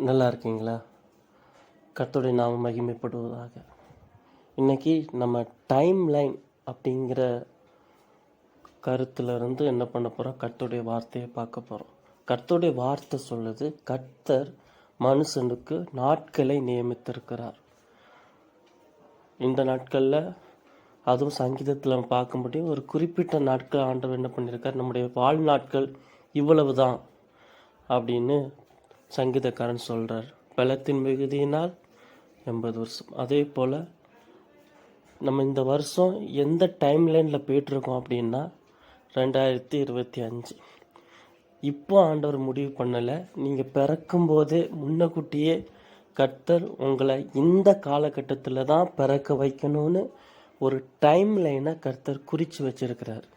நல்லா இருக்கீங்களா? கர்த்தருடைய நாமம் மகிமைப்படுவதாக. இன்னைக்கு நம்ம டைம் லைன் அப்படிங்கிற கருத்துல இருந்து என்ன பண்ண போறோம்? கர்த்தருடைய வார்த்தையை பார்க்க போறோம். கர்த்தருடைய வார்த்தை சொல்லுது, கர்த்தர் மனுஷனுக்கு நாட்களை நியமித்திருக்கிறார். இந்த நாட்கள்ல அதுவும் சங்கீதத்தில் நம்ம பார்க்க முடியும், ஒரு குறிப்பிட்ட நாட்கள் ஆண்டவர் என்ன பண்ணியிருக்கார், நம்முடைய வாழ்நாட்கள் இவ்வளவுதான் அப்படின்னு சங்கீதக்காரன் சொல்றார். பலத்தின் மிகுதியினால் 80 வருஷம். அதே போல் நம்ம இந்த வருஷம் எந்த டைம் லைனில் போயிட்டுருக்கோம் அப்படின்னா 2025. இப்போ ஆண்டவர் முடிவு பண்ணலை, நீங்கள் பிறக்கும்போதே முன்னக்கூட்டியே கர்த்தர் உங்களை இந்த காலகட்டத்தில் தான் பிறக்க வைக்கணும்னு ஒரு டைம் லைனை கர்த்தர் குறித்து வச்சிருக்கிறார்.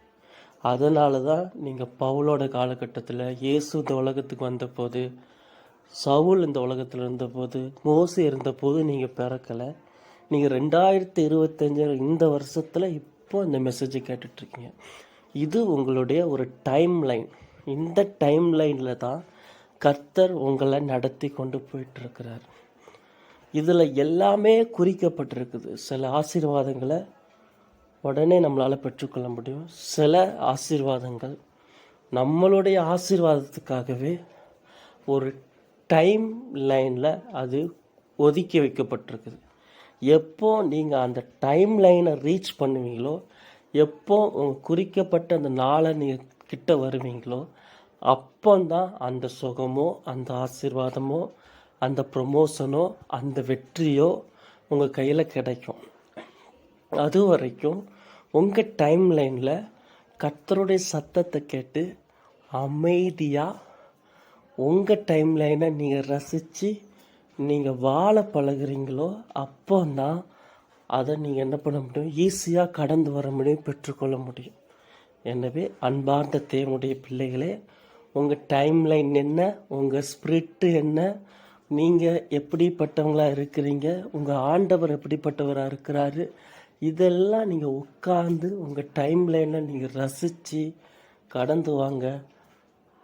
அதனால தான் நீங்கள் பவுலோட காலகட்டத்தில் இயேசு இந்த உலகத்துக்கு வந்தபோது, சவுல் இந்த உலகத்தில் இருந்தபோது, மோசே இருந்தபோது நீங்கள் பிறக்கலை. நீங்கள் 2025 இந்த வருஷத்தில் இப்போ இந்த மெசேஜை கேட்டுட்ருக்கீங்க. இது உங்களுடைய ஒரு டைம் லைன். இந்த டைம் லைனில் தான் கர்த்தர் உங்களை நடத்தி கொண்டு போயிட்டுருக்கிறார். இதில் எல்லாமே குறிக்கப்பட்டிருக்குது. சில ஆசீர்வாதங்களை உடனே நம்மளால் பெற்றுக்கொள்ள முடியும். சில ஆசீர்வாதங்கள் நம்மளுடைய ஆசீர்வாதத்துக்காகவே ஒரு டைம் லைனில் அது ஒதுக்கி வைக்கப்பட்டிருக்குது. எப்போ நீங்கள் அந்த டைம் லைனை ரீச் பண்ணுவீங்களோ, எப்போ குறிக்கப்பட்ட அந்த நாளை நீங்கள் கிட்ட வருவீங்களோ, அப்போந்தான் அந்த சுகமோ, அந்த ஆசீர்வாதமோ, அந்த ப்ரொமோஷனோ, அந்த வெற்றியோ உங்கள் கையில் கிடைக்கும். அது வரைக்கும் உங்கள் டைம் லைனில் கர்த்தருடைய சத்தத்தை கேட்டு அமைதியாக உங்கள் டைம் லைனை நீங்கள் ரசித்து நீங்கள் வாழ பழகுறீங்களோ, அப்போந்தான் அதை நீங்கள் என்ன பண்ண முடியும், ஈஸியாக கடந்து வர முடியும், பெற்றுக்கொள்ள முடியும். எனவே அன்பார்ந்த தேவனுடைய பிள்ளைகளே, உங்கள் டைம் லைன் என்ன, உங்கள் ஸ்பிரிட்டு என்ன, நீங்கள் எப்படிப்பட்டவங்களாக இருக்கிறீங்க, உங்கள் ஆண்டவர் எப்படிப்பட்டவராக இருக்கிறாரு, இதெல்லாம் நீங்கள் உட்கார்ந்து உங்கள் டைம் லைனை நீங்கள் ரசித்து கடந்து வாங்க.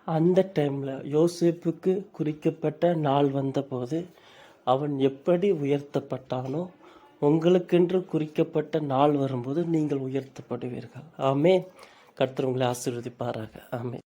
அந்த டைமில் யோசேப்புக்கு குறிக்கப்பட்ட நாள் வந்தபோது அவன் எப்படி உயர்த்தப்பட்டானோ, உங்களுக்கென்று குறிக்கப்பட்ட நாள் வரும்போது நீங்கள் உயர்த்தப்படுவீர்கள். ஆமென். கர்த்தர் உங்களை ஆசீர்வதிப்பாராக. ஆமென்.